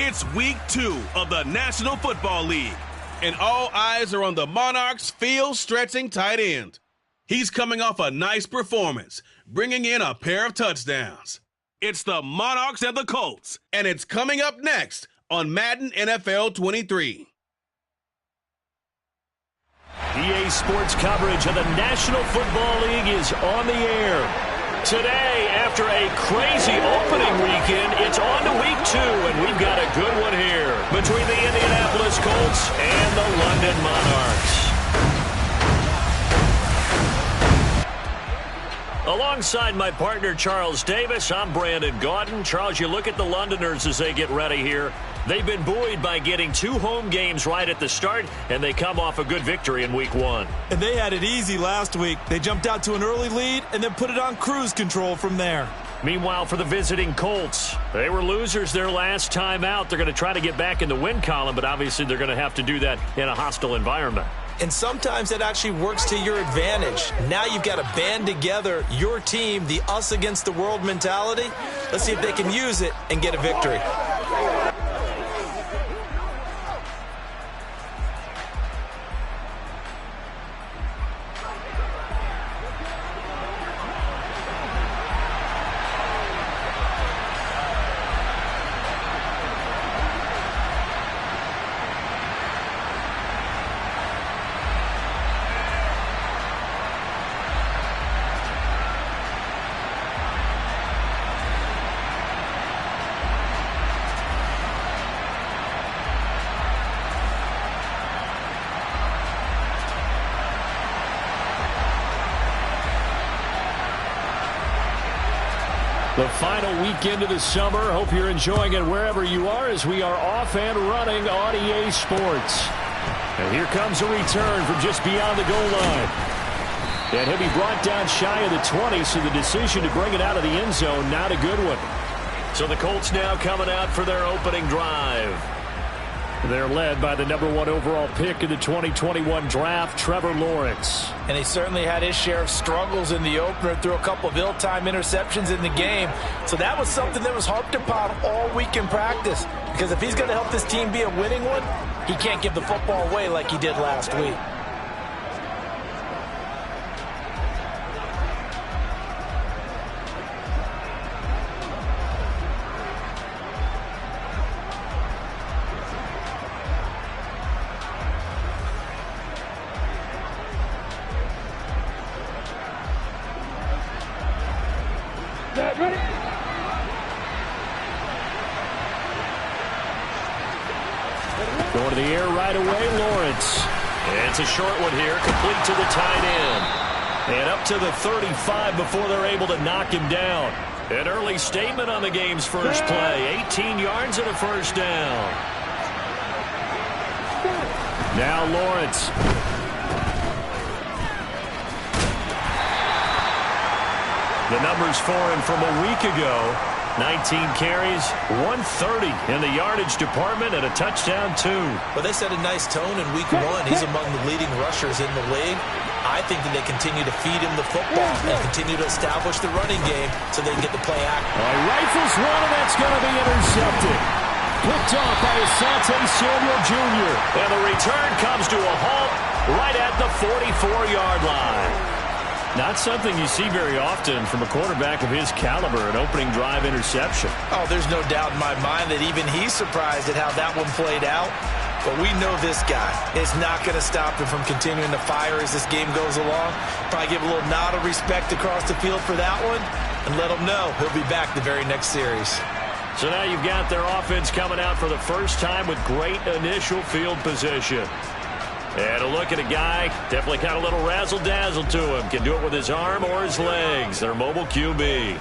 It's week 2 of the National Football League, and all eyes are on the Monarchs' field-stretching tight end. He's coming off a nice performance, bringing in a pair of touchdowns. It's the Monarchs and the Colts, and it's coming up next on Madden NFL 23. EA Sports coverage of the National Football League is on the air. Today, after a crazy opening weekend, it's on to week 2, and we've got a good one here between the Indianapolis Colts and the London Monarchs. Alongside my partner, Charles Davis, I'm Brandon Gaudin. Charles, you look at the Londoners as they get ready here. They've been buoyed by getting 2 home games right at the start, and they come off a good victory in week 1. And they had it easy last week. They jumped out to an early lead and then put it on cruise control from there. Meanwhile, for the visiting Colts, they were losers their last time out. They're going to try to get back in the win column, but obviously they're going to have to do that in a hostile environment. And sometimes that actually works to your advantage. Now you've got to band together your team, the us against the world mentality. Let's see if they can use it and get a victory. The final weekend of the summer. Hope you're enjoying it wherever you are as we are off and running on EA Sports. And here comes a return from just beyond the goal line. And he'll be brought down shy of the 20, so the decision to bring it out of the end zone, not a good one. So the Colts now coming out for their opening drive. They're led by the #1 overall pick in the 2021 draft, Trevor Lawrence. And he certainly had his share of struggles in the opener, threw a couple of ill-timed interceptions in the game. So that was something that was harped upon all week in practice. Because if he's going to help this team be a winning one, he can't give the football away like he did last week. Going to the air right away, Lawrence. It's a short one here, complete to the tight end. And up to the 35 before they're able to knock him down. An early statement on the game's first play. 18 yards and a first down. Now Lawrence. The numbers for him from a week ago. 19 carries, 130 in the yardage department, and a touchdown, too. Well, they set a nice tone in week 1. He's among the leading rushers in the league. I think that they continue to feed him the football and continue to establish the running game so they can get the play action. Rifles one, and that's going to be intercepted. Picked off by Asante Samuel Jr. And the return comes to a halt right at the 44-yard line. Not something you see very often from a quarterback of his caliber, an opening drive interception. Oh, there's no doubt in my mind that even he's surprised at how that one played out. But we know this guy is not going to stop him from continuing to fire as this game goes along. Probably give a little nod of respect across the field for that one and let him know he'll be back the very next series. So now you've got their offense coming out for the first time with great initial field position. And a look at a guy, definitely got a little razzle-dazzle to him. Can do it with his arm or his legs. Their mobile QB.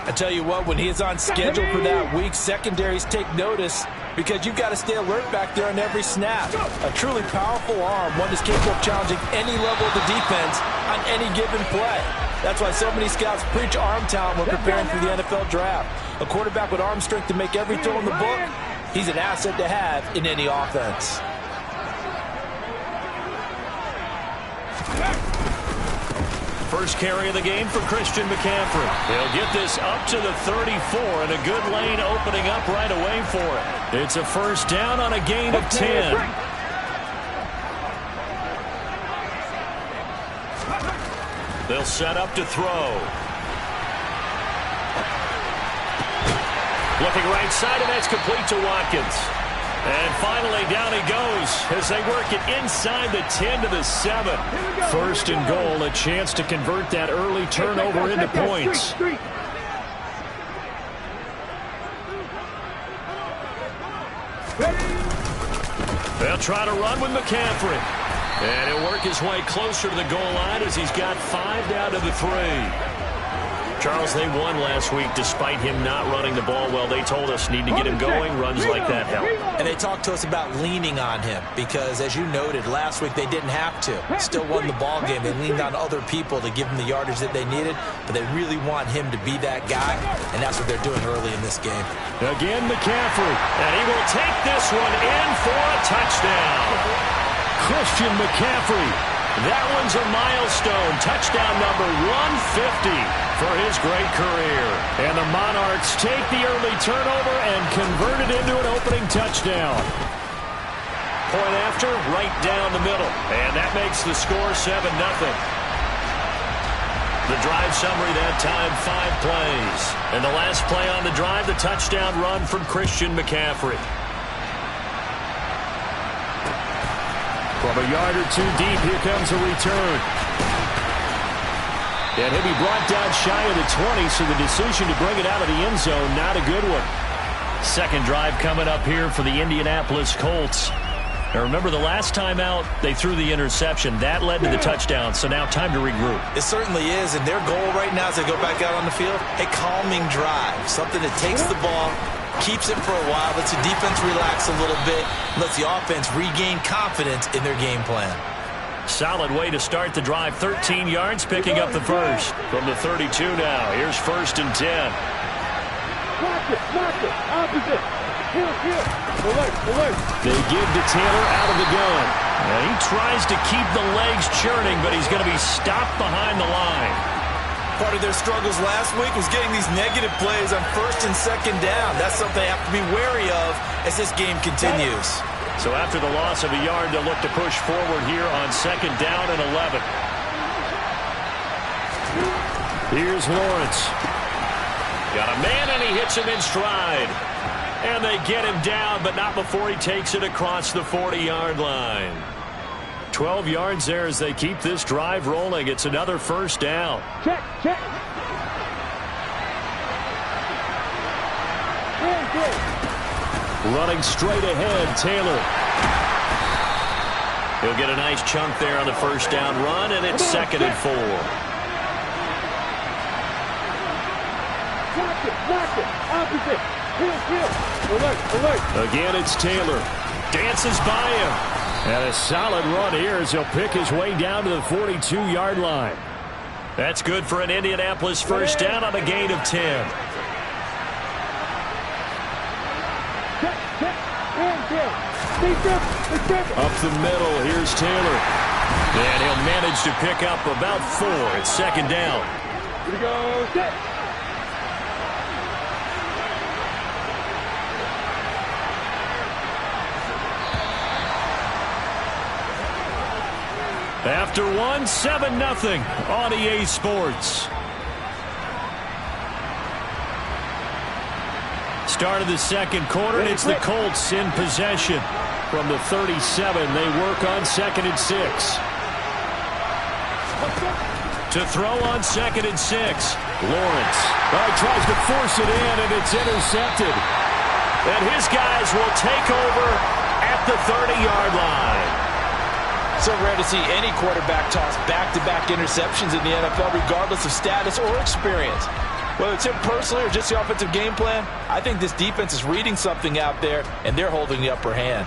I tell you what, when he is on schedule for that week, secondaries take notice because you've got to stay alert back there on every snap. A truly powerful arm, one that's capable of challenging any level of the defense on any given play. That's why so many scouts preach arm talent when preparing for the NFL draft. A quarterback with arm strength to make every throw in the book, he's an asset to have in any offense. first carry of the game for Christian McCaffrey. He'll get this up to the 34, and a good lane opening up right away for it. It's a first down on a gain of 10. They'll set up to throw. Looking right side, and that's complete to Watkins. And finally, down he goes as they work it inside the 10 to the 7. First and goal, a chance to convert that early turnover into points. They'll try to run with McCaffrey. And he'll work his way closer to the goal line as he's got 5 down to the 3. Charles, they won last week despite him not running the ball well. They told us need to get him going. Runs like that help. And they talked to us about leaning on him because, as you noted, last week they didn't have to. Still won the ball game. They leaned on other people to give them the yardage that they needed, but they really want him to be that guy, and that's what they're doing early in this game. Again, McCaffrey, and he will take this one in for a touchdown. Christian McCaffrey. That one's a milestone. Touchdown number 150 for his great career. And the Monarchs take the early turnover and convert it into an opening touchdown. Point after, right down the middle. And that makes the score 7-0. The drive summary that time, 5 plays. And the last play on the drive, the touchdown run from Christian McCaffrey. From a yard or 2 deep, here comes a return. And he'll be brought down shy of the 20, so the decision to bring it out of the end zone, not a good one. Second drive coming up here for the Indianapolis Colts. Now remember, the last time out, they threw the interception. That led to the touchdown, so now time to regroup. It certainly is, and their goal right now as they go back out on the field, a calming drive, something that takes the ball, keeps it for a while, lets the defense relax a little bit, lets the offense regain confidence in their game plan. Solid way to start the drive. 13 yards, picking up the first. From the 32 now, here's 1st and 10. Opposite. They give to Taylor out of the gun. Now he tries to keep the legs churning, but he's going to be stopped behind the line. Part of their struggles last week was getting these negative plays on 1st and 2nd down. That's something they have to be wary of as this game continues. So after the loss of a yard, they'll look to push forward here on 2nd down and 11. Here's Lawrence. Got a man, and he hits him in stride. And they get him down, but not before he takes it across the 40-yard line. 12 yards there as they keep this drive rolling. It's another first down. Check. Running straight ahead, Taylor. He'll get a nice chunk there on the first down run, and it's 2nd and 4. Watch it. Opposite. Alert. Again, it's Taylor. Dances by him. And a solid run here as he'll pick his way down to the 42-yard line. That's good for an Indianapolis first down on a gain of 10. Up the middle, here's Taylor. And he'll manage to pick up about 4. It's 2nd down. Here we go. Set. After 7-0 on EA Sports. Start of the 2nd quarter, and it's the Colts in possession. From the 37, they work on 2nd and 6. To throw on 2nd and 6. Lawrence tries to force it in, and it's intercepted. And his guys will take over at the 30-yard line. So rare to see any quarterback toss back-to-back interceptions in the NFL, regardless of status or experience. Whether it's him personally or just the offensive game plan, I think this defense is reading something out there, and they're holding the upper hand.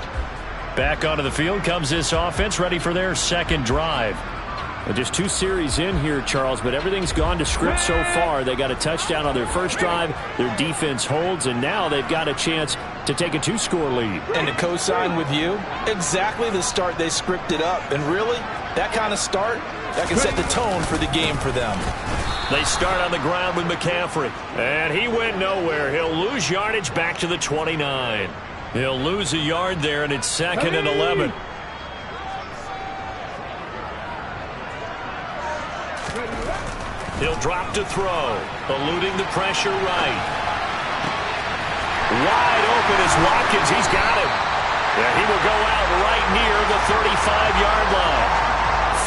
Back onto the field comes this offense, ready for their 2nd drive. Well, just 2 series in here, Charles, but everything's gone to script so far. They got a touchdown on their first drive. Their defense holds, and now they've got a chance to take a 2-score lead. And to co-sign with you, exactly the start they scripted up. And really, That kind of start, that can set the tone for the game for them. They start on the ground with McCaffrey. And he went nowhere. He'll lose yardage back to the 29. He'll lose a yard there, and it's 2nd and 11. He'll drop to throw, eluding the pressure right. Wide open is Watkins. He's got him. And he will go out right near the 35-yard line.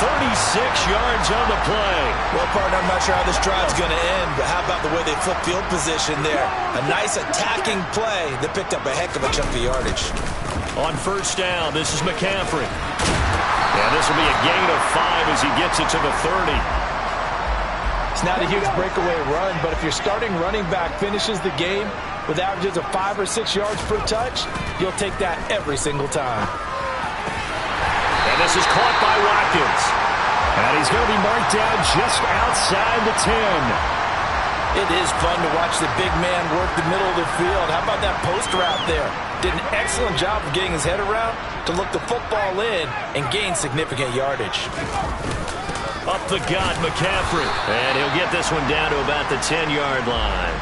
36 yards on the play. Well, partner, I'm not sure how this drive's going to end, but how about the way they flip field position there? A nice attacking play that picked up a heck of a chunk of yardage. On first down, this is McCaffrey. And this will be a gain of 5 as he gets it to the 30. It's not a huge breakaway run, but if your starting running back finishes the game with averages of 5 or 6 yards per touch, you'll take that every single time. And this is caught by Watkins. And he's going to be marked down just outside the 10. It is fun to watch the big man work the middle of the field. How about that post route there? Did an excellent job of getting his head around to look the football in and gain significant yardage. Up the gut, McCaffrey. And he'll get this one down to about the 10-yard line.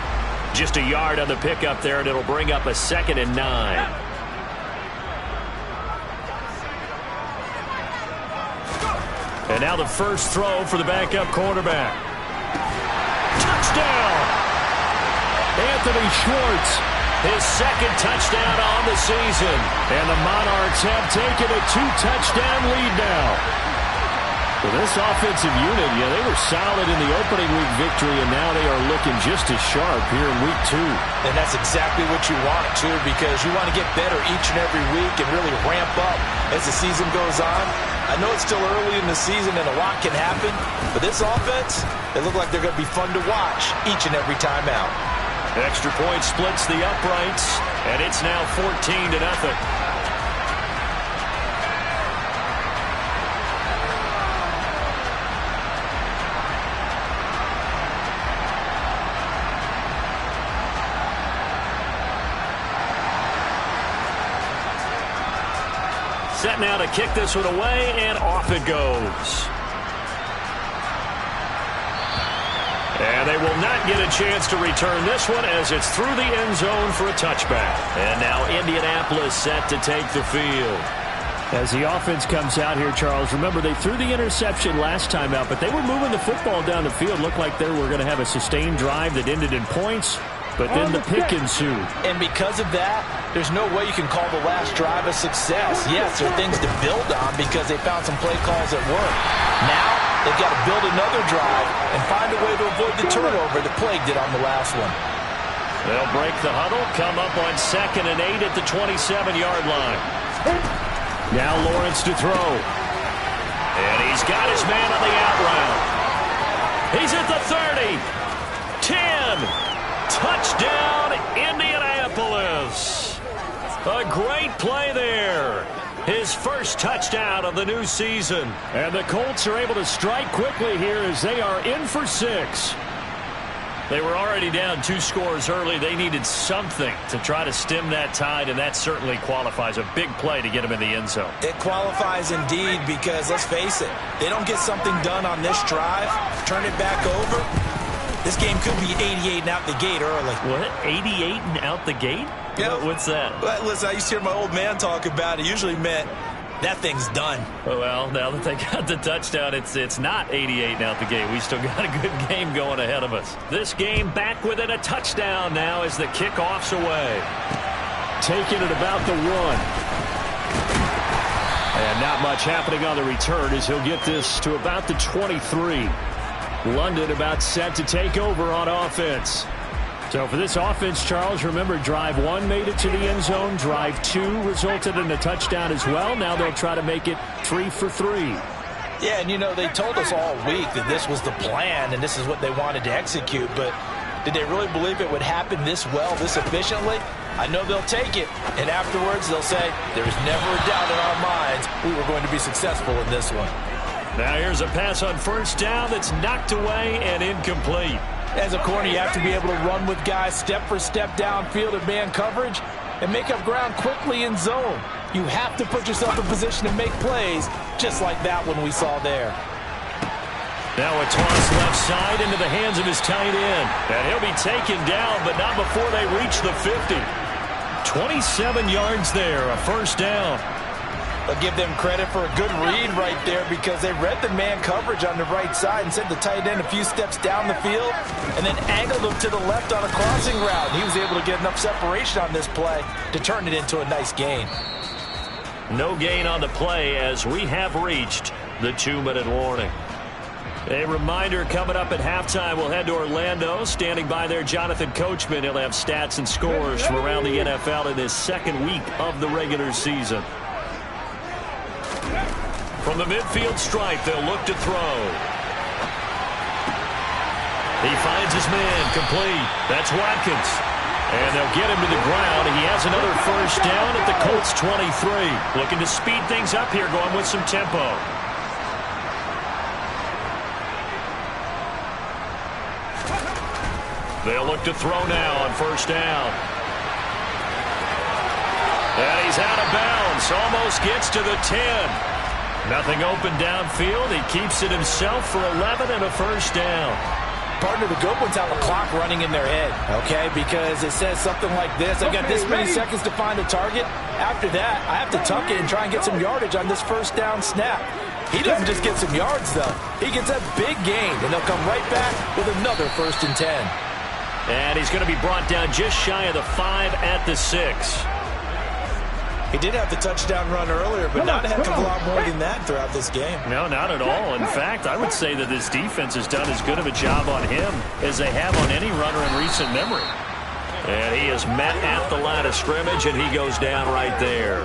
Just a yard on the pickup there, and it'll bring up a 2nd and 9. And now the first throw for the backup quarterback. Touchdown! Anthony Schwartz, his 2nd touchdown on the season. And the Monarchs have taken a 2-touchdown lead now. Well, this offensive unit, they were solid in the opening week victory, and now they are looking just as sharp here in week 2. And that's exactly what you want, too, because you want to get better each and every week and really ramp up as the season goes on. I know it's still early in the season and a lot can happen, but this offense, they look like they're going to be fun to watch each and every time out. Extra point splits the uprights, and it's now 14-0. Set now to kick this one away, and off it goes. And they will not get a chance to return this one as it's through the end zone for a touchback. And now Indianapolis set to take the field. As the offense comes out here, Charles, remember they threw the interception last time out, but they were moving the football down the field. Looked like they were going to have a sustained drive that ended in points. But then the pick ensued. And because of that, there's no way you can call the last drive a success. Yes, there are things to build on because they found some play calls that work. Now, they've got to build another drive and find a way to avoid the turnover that plagued it on the last one. They'll break the huddle, come up on 2nd and 8 at the 27-yard line. Now Lawrence to throw. And he's got his man on the out route. He's at the 30. 10. Touchdown, Indianapolis. A great play there. His first touchdown of the new season. And the Colts are able to strike quickly here as they are in for 6. They were already down 2 scores early. They needed something to try to stem that tide, and that certainly qualifies. A big play to get them in the end zone. It qualifies indeed because, let's face it, they don't get something done on this drive, turn it back over, this game could be 88 and out the gate early. What? 88 and out the gate? Yep. What's that? Well, listen, I used to hear my old man talk about it. Usually meant that thing's done. Well, now that they got the touchdown, it's not 88 and out the gate. We still got a good game going ahead of us. This game back within a touchdown now as the kickoff's away. Taking it about the 1. And not much happening on the return as he'll get this to about the 23. London about set to take over on offense. So for this offense, Charles, remember drive 1 made it to the end zone. Drive 2 resulted in a touchdown as well. Now they'll try to make it 3 for 3. Yeah, and they told us all week that this was the plan and this is what they wanted to execute. But did they really believe it would happen this well, this efficiently? I know they'll take it. And afterwards they'll say, there was never a doubt in our minds we were going to be successful in this one. Now here's a pass on first down that's knocked away and incomplete. As a corner, you have to be able to run with guys step for step downfield in man coverage and make up ground quickly in zone. You have to put yourself in position to make plays, just like that one we saw there. Now a toss left side into the hands of his tight end. And he'll be taken down, but not before they reach the 50. 27 yards there, a first down. I'll give them credit for a good read right there because they read the man coverage on the right side and sent the tight end a few steps down the field and then angled him to the left on a crossing route. He was able to get enough separation on this play to turn it into a nice gain. No gain on the play as we have reached the 2-minute warning. A reminder, coming up at halftime, we'll head to Orlando. Standing by there, Jonathan Coachman. He'll have stats and scores from around the NFL in this second week of the regular season. From the midfield stripe, they'll look to throw. He finds his man, complete. That's Watkins. And they'll get him to the ground. He has another first down at the Colts 23. Looking to speed things up here, going with some tempo. They'll look to throw now on first down. And he's out of bounds. Almost gets to the 10. Nothing open downfield. He keeps it himself for 11 and a first down. Partner, the good ones have a clock running in their head, okay? Because it says something like this. I've got this many seconds to find a target. After that, I have to tuck it and try and get some yardage on this first down snap. He doesn't just get some yards, though. He gets a big gain, and they'll come right back with another 1st and 10. And he's going to be brought down just shy of the 5 at the 6. He did have the touchdown run earlier, but not a heck of a lot more than that throughout this game. No, not at all. In fact, I would say that this defense has done as good of a job on him as they have on any runner in recent memory. And he is met at the line of scrimmage, and he goes down right there.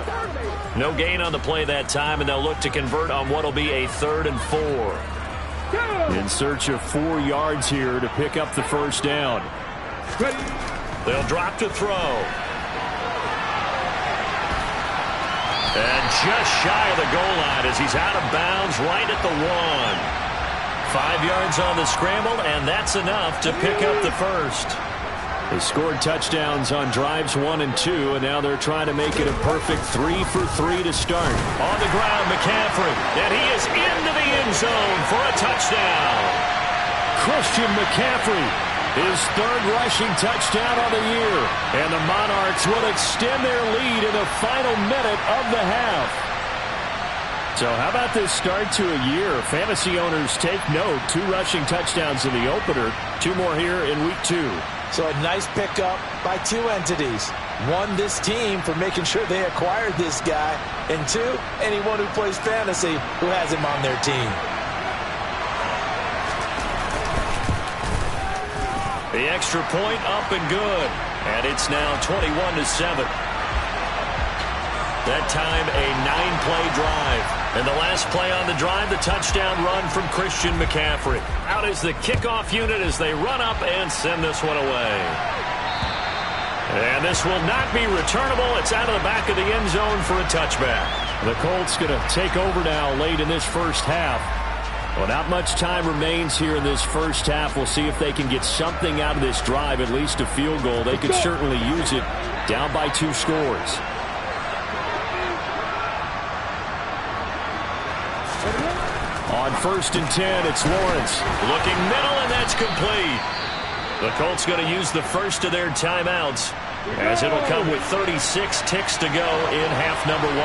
No gain on the play that time, and they'll look to convert on what will be a 3rd and 4. In search of 4 yards here to pick up the first down. They'll drop to throw. And just shy of the goal line as he's out of bounds right at the 1. 5 yards on the scramble, and that's enough to pick up the first. They scored touchdowns on drives 1 and 2, and now they're trying to make it a perfect 3 for 3 to start. On the ground, McCaffrey, and he is into the end zone for a touchdown. Christian McCaffrey, his 3rd rushing touchdown of the year. And the Monarchs will extend their lead in the final minute of the half. So how about this start to a year? Fantasy owners take note. 2 rushing touchdowns in the opener. 2 more here in week 2. So a nice pickup by 2 entities. 1, this team for making sure they acquired this guy. And 2, anyone who plays fantasy who has him on their team. The extra point up and good. And it's now 21-7. That time a 9-play drive. And the last play on the drive, the touchdown run from Christian McCaffrey. Out is the kickoff unit as they run up and send this one away. And this will not be returnable. It's out of the back of the end zone for a touchback. The Colts going to take over now late in this first half. Well, not much time remains here in this first half. We'll see if they can get something out of this drive, at least a field goal. They could certainly use it, down by 2 scores. On 1st and 10, it's Lawrence. Looking middle, and that's complete. The Colts going to use the first of their timeouts, as it'll come with 36 ticks to go in half number 1.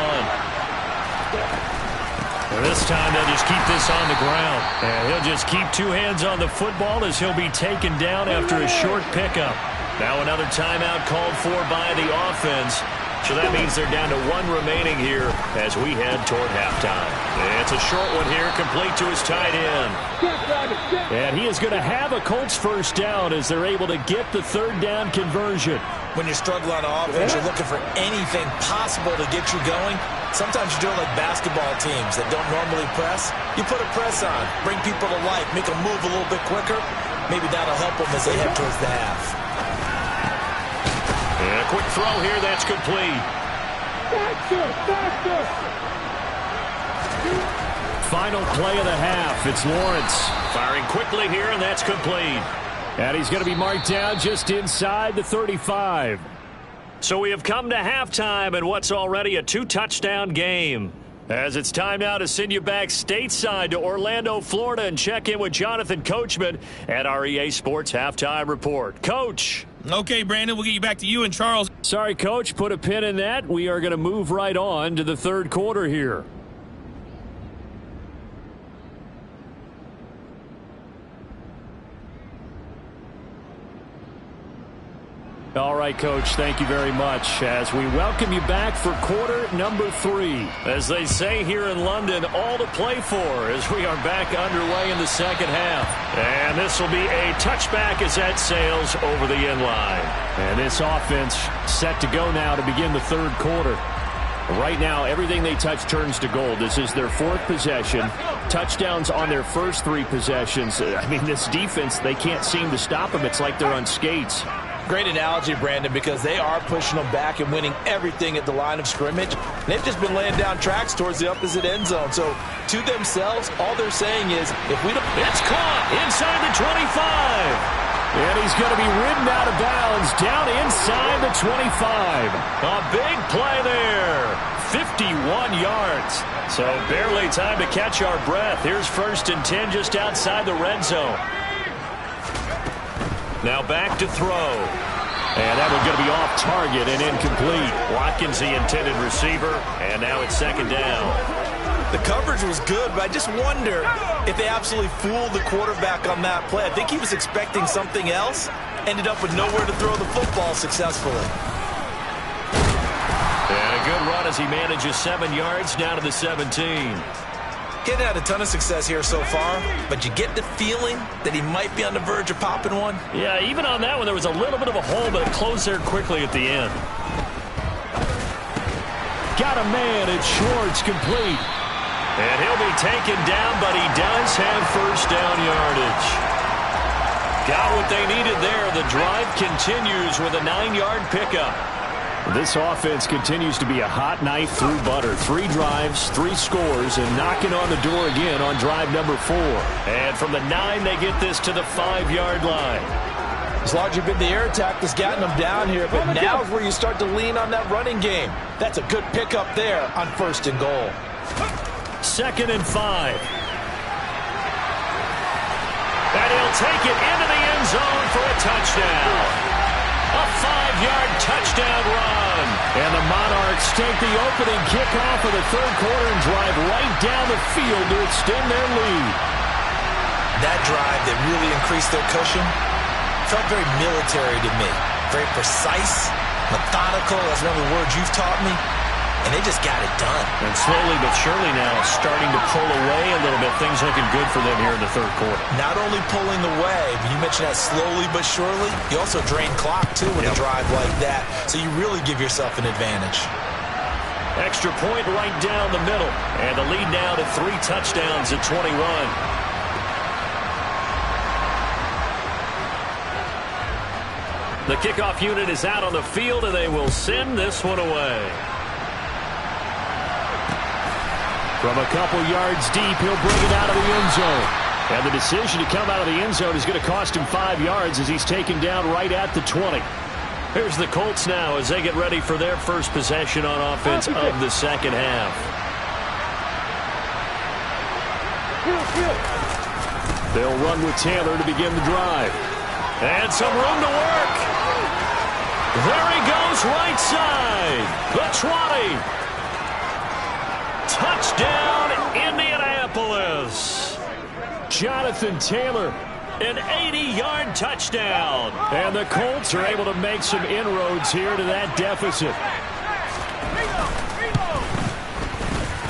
This time they'll just keep this on the ground. And he'll just keep 2 hands on the football as he'll be taken down after a short pickup. Now another timeout called for by the offense. So that means they're down to 1 remaining here as we head toward halftime. And it's a short one here, complete to his tight end. And he is going to have a Colts first down as they're able to get the 3rd down conversion. When you struggle on offense, you're looking for anything possible to get you going. Sometimes you do it like basketball teams that don't normally press. You put a press on, bring people to life, make them move a little bit quicker. Maybe that'll help them as they head towards the half. And a quick throw here, that's complete. Final play of the half, it's Lawrence. Firing quickly here, and that's complete. And he's going to be marked down just inside the 35. So we have come to halftime in what's already a 2-touchdown game. As it's time now to send you back stateside to Orlando, Florida, and check in with Jonathan Coachman at our EA Sports Halftime Report. Coach. Okay, Brandon, we'll get you back to you and Charles. Sorry, Coach. Put a pin in that. We are going to move right on to the third quarter here. All right, Coach, thank you very much as we welcome you back for quarter number 3. As they say here in London, all to play for as we are back underway in the second half. And this will be a touchback as that sails over the end line. And this offense set to go now to begin the third quarter. Right now, everything they touch turns to gold. This is their 4th possession. Touchdowns on their first 3 possessions. I mean, this defense, they can't seem to stop them. It's like they're on skates. Great analogy, Brandon, because they are pushing them back and winning everything at the line of scrimmage. They've just been laying down tracks towards the opposite end zone. So, to themselves, all they're saying is, if we don't... It's caught inside the 25. And he's going to be ridden out of bounds down inside the 25. A big play there. 51 yards. So, barely time to catch our breath. Here's 1st and 10 just outside the red zone. Now back to throw. And that one's going to be off target and incomplete. Watkins, the intended receiver, and now it's 2nd down. The coverage was good, but I just wonder if they absolutely fooled the quarterback on that play. I think he was expecting something else, ended up with nowhere to throw the football successfully. And a good run as he manages 7 yards down to the 17. He hadn't had a ton of success here so far, but you get the feeling that he might be on the verge of popping one. Yeah, even on that one, there was a little bit of a hole, but it closed there quickly at the end. Got a man, it's Schwartz, complete. And he'll be taken down, but he does have 1st down yardage. Got what they needed there. The drive continues with a 9-yard pickup. This offense continues to be a hot knife through butter. 3 drives, 3 scores, and knocking on the door again on drive number 4. And from the 9, they get this to the 5-yard line. It's largely been the air attack that's gotten them down here, but now is where you start to lean on that running game. That's a good pickup there on 1st and goal. 2nd and 5. And he'll take it into the end zone for a touchdown. A 5-yard touchdown run. And the Monarchs take the opening kickoff of the third quarter and drive right down the field to extend their lead. That drive that really increased their cushion felt very military to me. Very precise, methodical. That's one of the words you've taught me. And they just got it done. And slowly but surely now starting to pull away a little bit. Things looking good for them here in the third quarter. Not only pulling away, but you mentioned that slowly but surely. You also drain clock, too, with a drive like that. So you really give yourself an advantage. Extra point right down the middle. And the lead now to 3 touchdowns at 21. The kickoff unit is out on the field, and they will send this one away. From a couple yards deep, he'll bring it out of the end zone. And the decision to come out of the end zone is going to cost him 5 yards as he's taken down right at the 20. Here's the Colts now as they get ready for their first possession on offense of the second half. They'll run with Taylor to begin the drive. And some room to work. There he goes right side. The 20. Touchdown, Indianapolis. Jonathan Taylor, an 80-yard touchdown. And the Colts are able to make some inroads here to that deficit.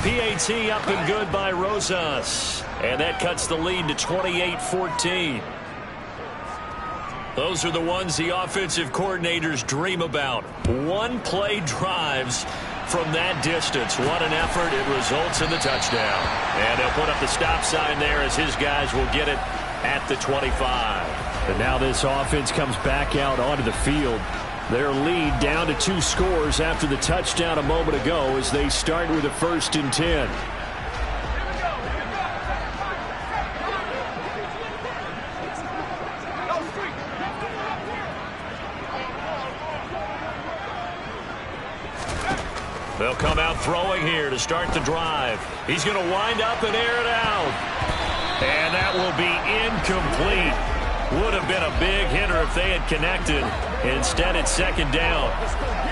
PAT up and good by Rosas. And that cuts the lead to 28-14. Those are the ones the offensive coordinators dream about. One-play drives from that distance. What an effort. It results in the touchdown. And they'll put up the stop sign there as his guys will get it at the 25. And now this offense comes back out onto the field. Their lead down to 2 scores after the touchdown a moment ago as they start with a 1st and 10. They'll come out throwing here to start the drive. He's going to wind up and air it out. And that will be incomplete. Would have been a big hitter if they had connected. Instead, it's second down.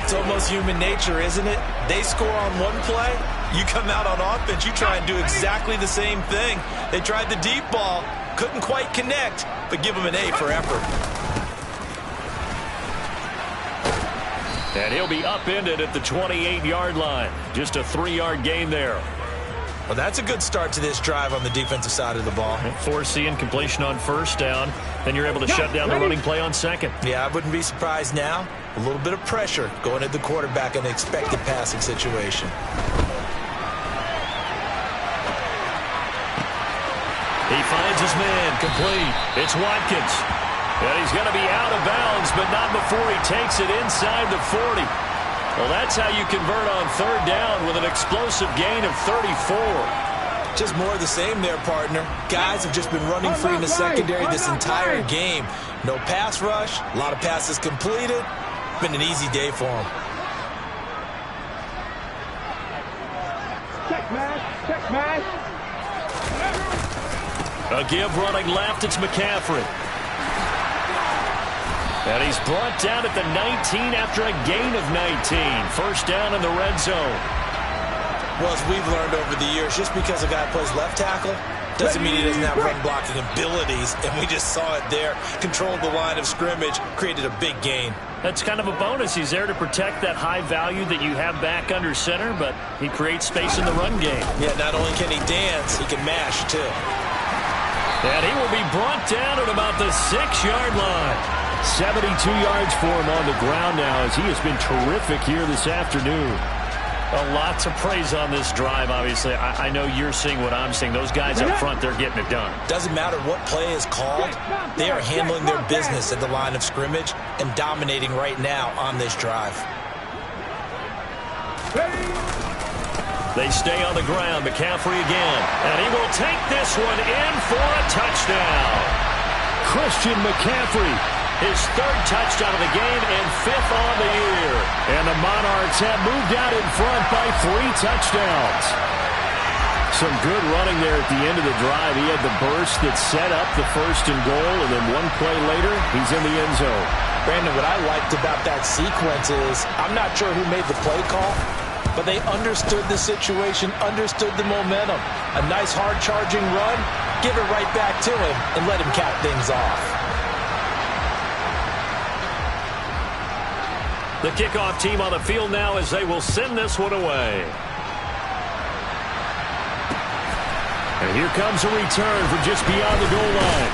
It's almost human nature, isn't it? They score on one play. You come out on offense, you try and do exactly the same thing. They tried the deep ball, couldn't quite connect, but give them an A for effort. And he'll be upended at the 28-yard line. Just a 3-yard gain there. Well, that's a good start to this drive on the defensive side of the ball. Forcing completion on first down. Then you're able to shut down the running play on second. Yeah, I wouldn't be surprised now. A little bit of pressure going at the quarterback in an expected passing situation. He finds his man, complete. It's Watkins. And he's going to be out of bounds, but not before he takes it inside the 40. Well, that's how you convert on third down with an explosive gain of 34. Just more of the same there, partner. Guys have just been running free in the secondary this entire game. No pass rush, a lot of passes completed. Been an easy day for them. Check match. A give running left, it's McCaffrey. And he's brought down at the 19 after a gain of 19. First down in the red zone. Well, as we've learned over the years, just because a guy plays left tackle doesn't mean he doesn't have run blocking abilities. And we just saw it there. Controlled the line of scrimmage, created a big gain. That's kind of a bonus. He's there to protect that high value that you have back under center, but he creates space in the run game. Yeah, not only can he dance, he can mash, too. And he will be brought down at about the 6-yard line. 72 yards for him on the ground now as he has been terrific here this afternoon. A lot to praise on this drive, obviously. I know you're seeing what I'm seeing. Those guys up front, they're getting it done. Doesn't matter what play is called. They are handling their business at the line of scrimmage and dominating right now on this drive. They stay on the ground. McCaffrey again. And he will take this one in for a touchdown. Christian McCaffrey, his third touchdown of the game and 5th on the year. And the Monarchs have moved out in front by 3 touchdowns. Some good running there at the end of the drive. He had the burst that set up the 1st and goal, and then one play later, he's in the end zone. Brandon, what I liked about that sequence is I'm not sure who made the play call, but they understood the situation, understood the momentum. A nice hard-charging run, give it right back to him, and let him cap things off. The kickoff team on the field now as they will send this one away. And here comes a return from just beyond the goal line.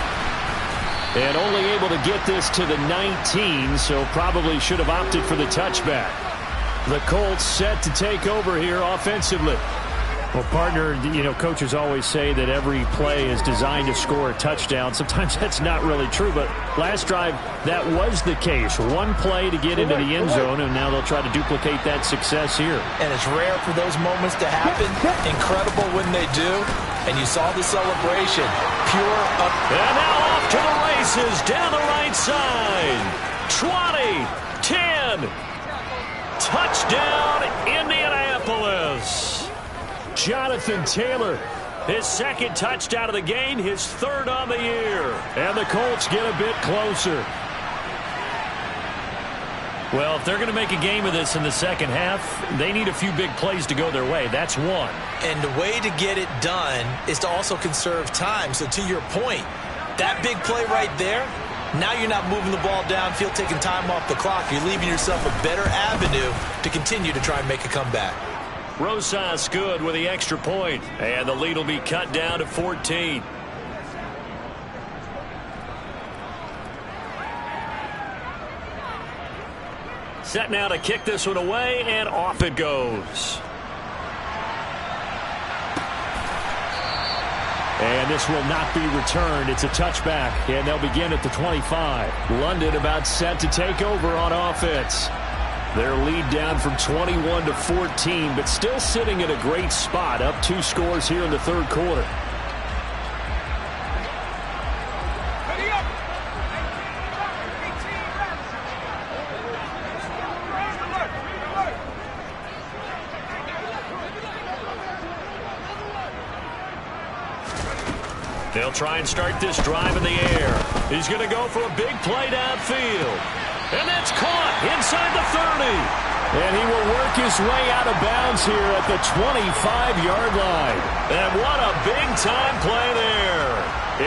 And only able to get this to the 19, so probably should have opted for the touchback. The Colts set to take over here offensively. Well, partner, you know, coaches always say that every play is designed to score a touchdown. Sometimes that's not really true, but last drive, that was the case. One play to get into the end zone, and now they'll try to duplicate that success here. And it's rare for those moments to happen. Incredible when they do. And you saw the celebration. Pure up. And now off to the races down the right side. 20, 10. Touchdown, Indianapolis. Jonathan Taylor, his 2nd touchdown of the game, his 3rd on the year. And the Colts get a bit closer. Well, if they're going to make a game of this in the second half, they need a few big plays to go their way. That's one. And the way to get it done is to also conserve time. So to your point, that big play right there, now you're not moving the ball downfield, taking time off the clock. You're leaving yourself a better avenue to continue to try and make a comeback. Rosas good with the extra point. And the lead will be cut down to 14. Set now to kick this one away, and off it goes. And this will not be returned. It's a touchback, and they'll begin at the 25. London about set to take over on offense. Their lead down from 21 to 14, but still sitting in a great spot, up 2 scores here in the 3rd quarter. They'll try and start this drive in the air. He's going to go for a big play downfield. And that's caught inside the 30. And he will work his way out of bounds here at the 25-yard line. And what a big-time play there.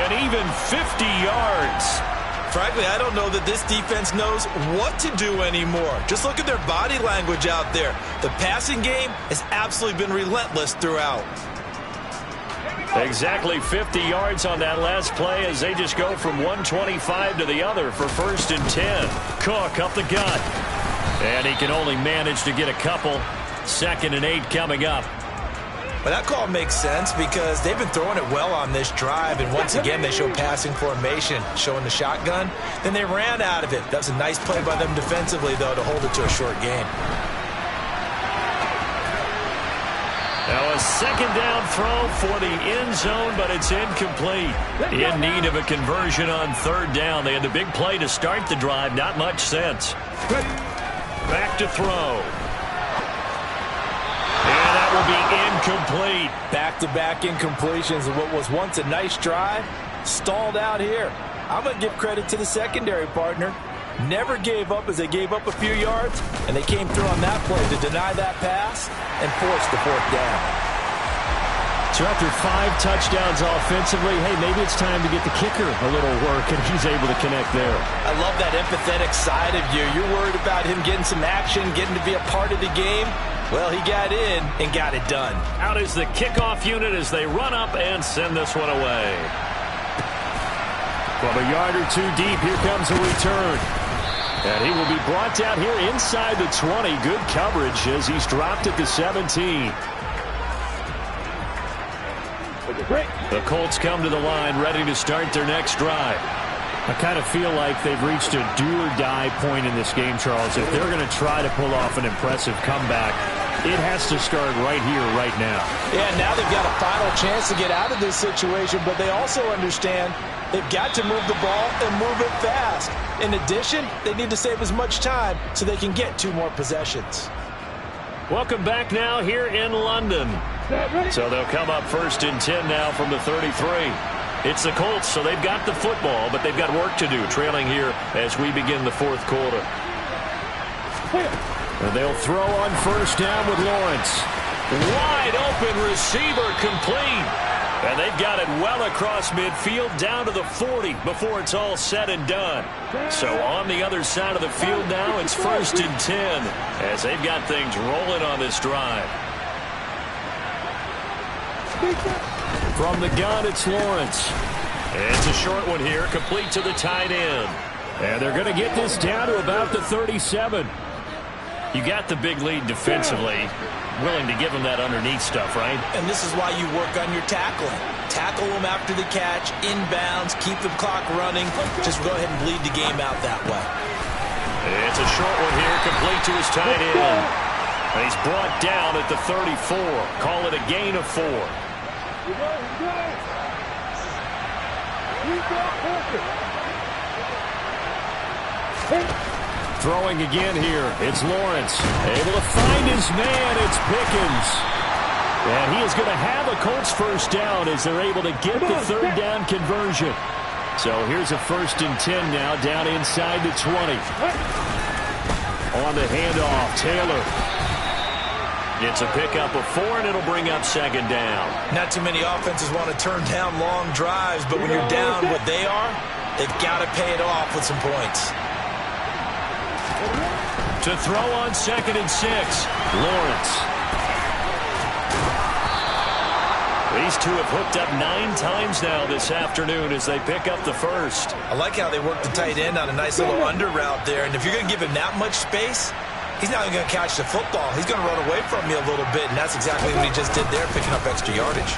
And even 50 yards. Frankly, I don't know that this defense knows what to do anymore. Just look at their body language out there. The passing game has absolutely been relentless throughout. Exactly 50 yards on that last play as they just go from 125 to the other for 1st and 10. Cook up the gut. And he can only manage to get a couple. 2nd and 8 coming up. Well, that call makes sense because they've been throwing it well on this drive, and once again they show passing formation, showing the shotgun. Then they ran out of it. That was a nice play by them defensively, though, to hold it to a short game. Now a 2nd down throw for the end zone, but it's incomplete. In need of a conversion on 3rd down. They had the big play to start the drive. Not much sense. Back to throw. And that will be incomplete. Back-to-back incompletions of what was once a nice drive. Stalled out here. I'm going to give credit to the secondary partner. Never gave up as they gave up a few yards, and they came through on that play to deny that pass and force the 4th down. So after 5 touchdowns offensively, hey, maybe it's time to get the kicker a little work, and he's able to connect there. I love that empathetic side of you. You're worried about him getting some action, getting to be a part of the game. Well, he got in and got it done. Out is the kickoff unit as they run up and send this one away. From a yard or two deep, here comes a return. And he will be brought down here inside the 20. Good coverage as he's dropped at the 17. The Colts come to the line ready to start their next drive. I kind of feel like they've reached a do-or-die point in this game, Charles. If they're going to try to pull off an impressive comeback, it has to start right here, right now. Yeah, now they've got a final chance to get out of this situation, but they also understand they've got to move the ball and move it fast. In addition, they need to save as much time so they can get 2 more possessions. Welcome back now here in London. So they'll come up 1st and 10 now from the 33. It's the Colts, so they've got the football, but they've got work to do, trailing here as we begin the 4th quarter. And they'll throw on 1st down with Lawrence. Wide open receiver complete. And they've got it well across midfield down to the 40 before it's all said and done. So on the other side of the field now, it's 1st and 10 as they've got things rolling on this drive. From the gun, it's Lawrence. And it's a short one here, complete to the tight end. And they're going to get this down to about the 37. You got the big lead defensively. Willing to give them that underneath stuff, right? And this is why you work on your tackling. Tackle them after the catch, inbounds, keep the clock running. Just go ahead and bleed the game out that way. It's a short one here, complete to his tight end. And he's brought down at the 34. Call it a gain of 4. Throwing again here. It's Lawrence. Able to find his man. It's Pickens. And he is going to have a Colts 1st down as they're able to get the 3rd down conversion. So here's a 1st and 10 now down inside the 20. On the handoff, Taylor. It's a pickup of 4, and it'll bring up 2nd down. Not too many offenses want to turn down long drives, but when you're down what they are, they've got to pay it off with some points. To throw on 2nd and 6, Lawrence. These two have hooked up 9 times now this afternoon as they pick up the 1st. I like how they work the tight end on a nice little under route there, and if you're going to give him that much space, he's not even going to catch the football. He's going to run away from you a little bit, and that's exactly what he just did there, picking up extra yardage.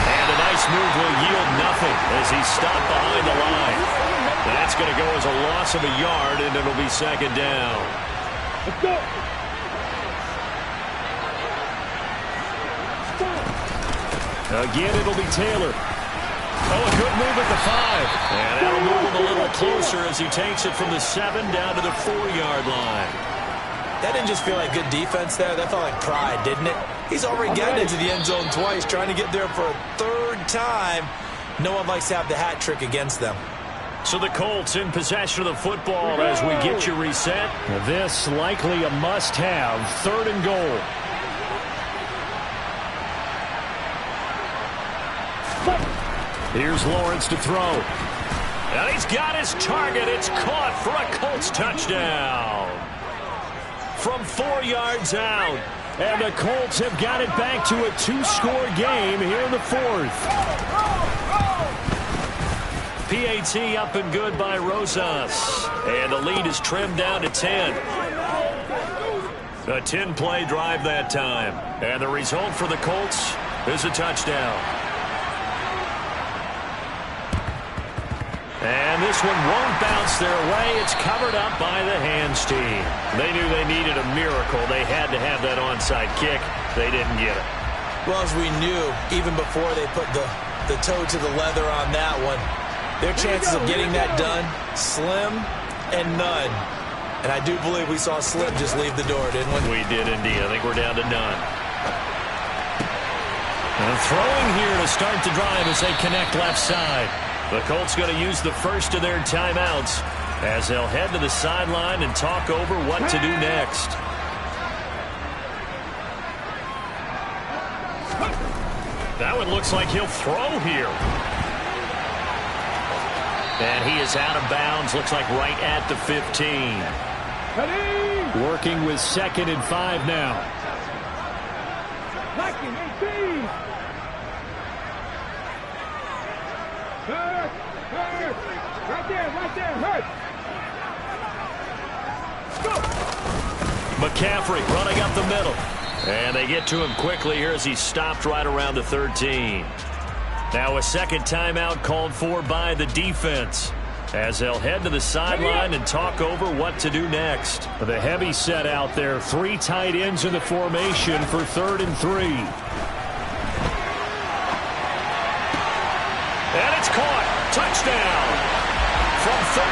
And a nice move will yield nothing as he's stopped behind the line. That's going to go as a loss of a yard, and it'll be 2nd down. Let's go. Again, it'll be Taylor. Oh, a good move at the 5. And that'll move him a little closer as he takes it from the 7 down to the 4-yard line. That didn't just feel like good defense there. That felt like pride, didn't it? He's already gotten into the end zone twice, trying to get there for a third time. No one likes to have the hat trick against them. So the Colts in possession of the football as we get you reset. This likely a must-have, 3rd and goal. Here's Lawrence to throw. And he's got his target. It's caught for a Colts touchdown. From 4 yards out. And the Colts have got it back to a 2-score game here in the 4th. PAT up and good by Rosas. And the lead is trimmed down to 10. A 10-play drive that time. And the result for the Colts is a touchdown. And this one won't bounce their way. It's covered up by the hands team. They knew they needed a miracle. They had to have that onside kick. They didn't get it. Well, as we knew, even before they put the toe to the leather on that one, their chances of getting that done, slim and none. And I do believe we saw Slim just leave the door, didn't we? We did indeed. I think we're down to none. And throwing here to start the drive as they connect left side. The Colts going to use the first of their timeouts as they'll head to the sideline and talk over what to do next. That one looks like he'll throw here. And he is out of bounds, looks like right at the 15. Working with 2nd and 5 now. Right there, hurt. McCaffrey running up the middle. And they get to him quickly here as he stopped right around the 13. Now a second timeout called for by the defense as they'll head to the sideline and talk over what to do next. The heavy set out there. 3 tight ends in the formation for 3rd and 3. And it's caught. Touchdown. From 13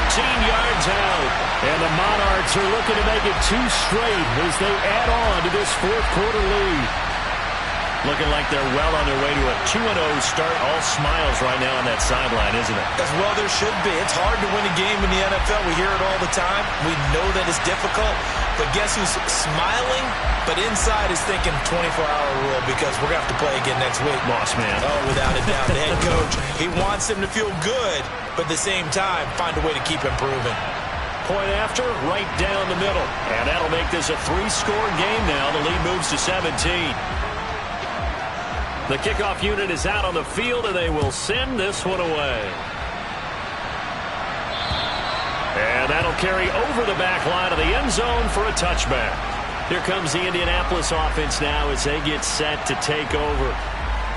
yards out. And the Monarchs are looking to make it 2 straight as they add on to this 4th quarter lead. Looking like they're well on their way to a 2-0 start. All smiles right now on that sideline, isn't it? As well there should be. It's hard to win a game in the NFL. We hear it all the time. We know that it's difficult. But guess who's smiling? But inside is thinking 24-hour rule because we're going to have to play again next week. Boss man. Oh, without a doubt. The head coach, he wants him to feel good, but at the same time, find a way to keep improving. Point after, right down the middle. And that'll make this a 3-score game now. The lead moves to 17. The kickoff unit is out on the field, and they will send this one away. And that'll carry over the back line of the end zone for a touchback. Here comes the Indianapolis offense now as they get set to take over.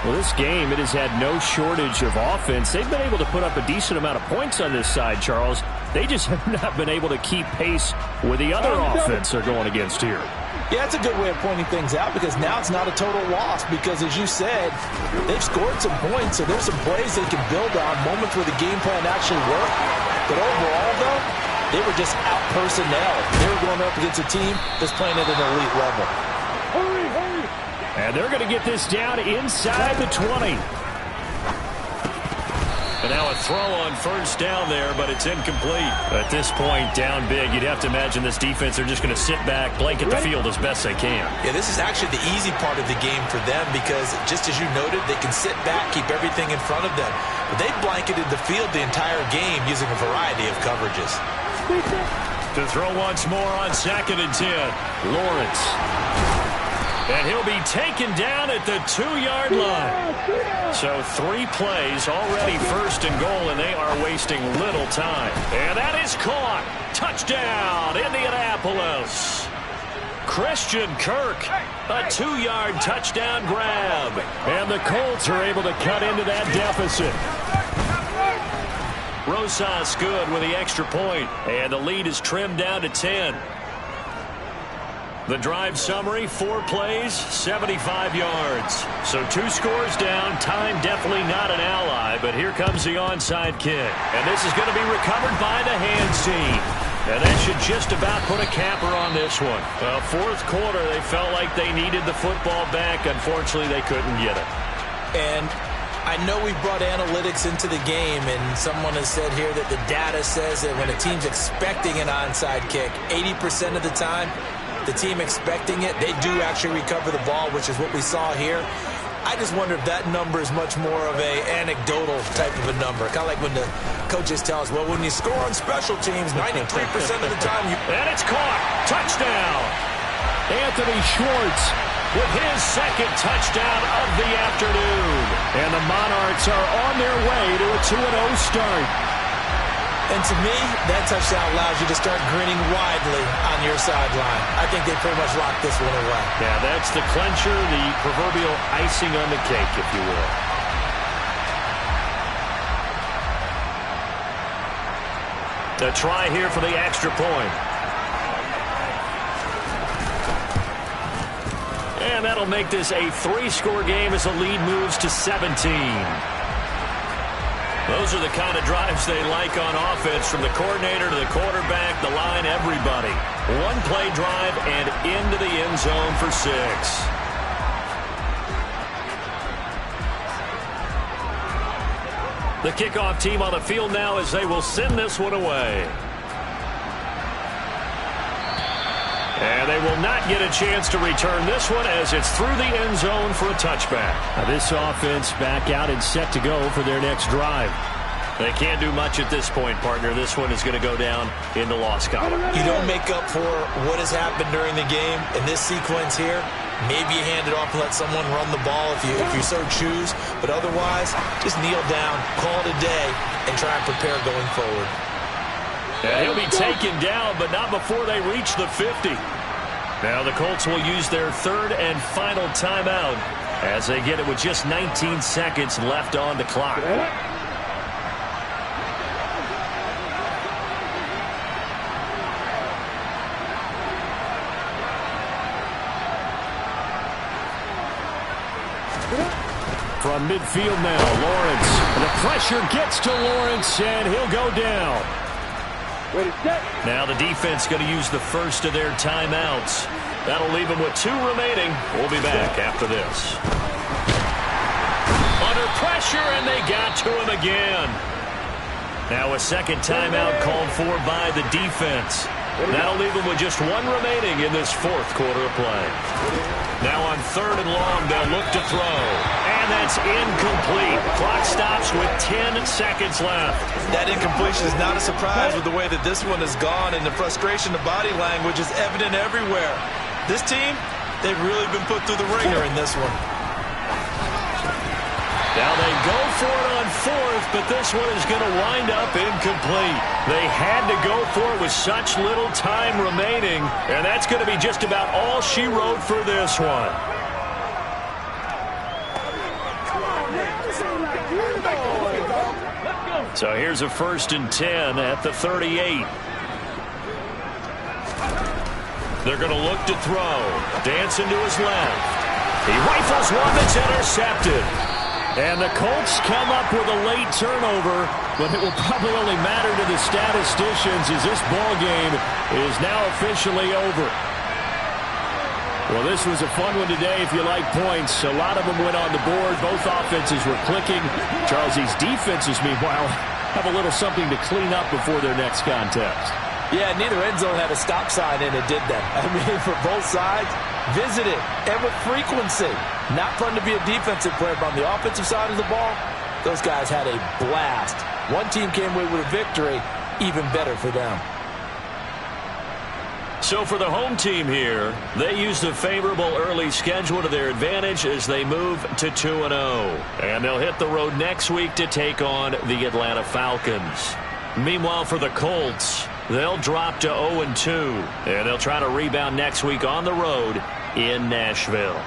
Well, this game, it has had no shortage of offense. They've been able to put up a decent amount of points on this side, Charles. They just have not been able to keep pace with the other offense they're going against here. Yeah, that's a good way of pointing things out because now it's not a total loss because, as you said, they've scored some points, so there's some plays they can build on, moments where the game plan actually worked. But overall, though, they were just out-personnel. They were going up against a team that's playing at an elite level. Hurry, hurry. And they're going to get this down inside the 20. And now a throw on first down there, but it's incomplete. At this point, down big, you'd have to imagine this defense, they're just going to sit back, blanket the field as best they can. Yeah, this is actually the easy part of the game for them because, just as you noted, they can sit back, keep everything in front of them. But they've blanketed the field the entire game using a variety of coverages. To throw once more on 2nd and 10. Lawrence. And he'll be taken down at the 2-yard line. So 3 plays already 1st and goal, and they are wasting little time. And that is caught. Touchdown, Indianapolis. Christian Kirk, a 2-yard touchdown grab. And the Colts are able to cut into that deficit. Rosas good with the extra point, and the lead is trimmed down to 10. The drive summary, 4 plays, 75 yards. So 2 scores down, time definitely not an ally, but here comes the onside kick. And this is going to be recovered by the hands team. And that should just about put a capper on this one. Fourth quarter, they felt like they needed the football back. Unfortunately, they couldn't get it. And I know we brought analytics into the game, and someone has said here that the data says that when a team's expecting an onside kick, 80% of the time, the team expecting it, they do actually recover the ball, which is what we saw here. I just wonder if that number is much more of a anecdotal type of a number. Kind of like when the coaches tell us, well, when you score on special teams, 93% of the time you... And it's caught. Touchdown. Anthony Schwartz with his second touchdown of the afternoon. And the Monarchs are on their way to a 2-0 start. And to me, that touchdown allows you to start grinning widely on your sideline. I think they pretty much locked this one away. Yeah, that's the clincher, the proverbial icing on the cake, if you will. The try here for the extra point. And that'll make this a 3-score game as the lead moves to 17. Those are the kind of drives they like on offense, from the coordinator to the quarterback, the line, everybody. One-play drive and into the end zone for 6. The kickoff team on the field now as they will send this one away. And they will not get a chance to return this one as it's through the end zone for a touchback. Now this offense back out and set to go for their next drive. They can't do much at this point, partner. This one is going to go down in the loss column. You don't make up for what has happened during the game in this sequence here. Maybe you hand it off and let someone run the ball if you so choose. But otherwise, just kneel down, call it a day, and try and prepare going forward. And he'll be taken down, but not before they reach the 50. Now the Colts will use their third and final timeout as they get it with just 19 seconds left on the clock. From midfield now, Lawrence. And the pressure gets to Lawrence, and he'll go down. Now the defense going to use the first of their timeouts. That'll leave them with 2 remaining. We'll be back after this. Under pressure, and they got to him again. Now a second timeout called for by the defense. That'll leave them with just 1 remaining in this fourth quarter of play. Now on 3rd and long, they'll look to throw. And that's incomplete. Clock stops with 10 seconds left. That incompletion is not a surprise with the way that this one has gone, and the frustration, the body language is evident everywhere. This team, they've really been put through the ringer in this one. Now they go for it on 4th, but this one is going to wind up incomplete. They had to go for it with such little time remaining, and that's going to be just about all she wrote for this one. So here's a 1st and 10 at the 38. They're going to look to throw. Dancing to his left. He rifles one that's intercepted. And the Colts come up with a late turnover, but it will probably only matter to the statisticians as this ball game is now officially over. Well, this was a fun one today if you like points. A lot of them went on the board. Both offenses were clicking. Charles, these defenses, meanwhile, have a little something to clean up before their next contest. Yeah, neither end zone had a stop sign in it, did that? I mean, for both sides, visit it, and with frequency. Not fun to be a defensive player, but on the offensive side of the ball, those guys had a blast. One team came away with a victory, even better for them. So for the home team here, they used a favorable early schedule to their advantage as they move to 2-0. And they'll hit the road next week to take on the Atlanta Falcons. Meanwhile, for the Colts, they'll drop to 0-2, and they'll try to rebound next week on the road in Nashville.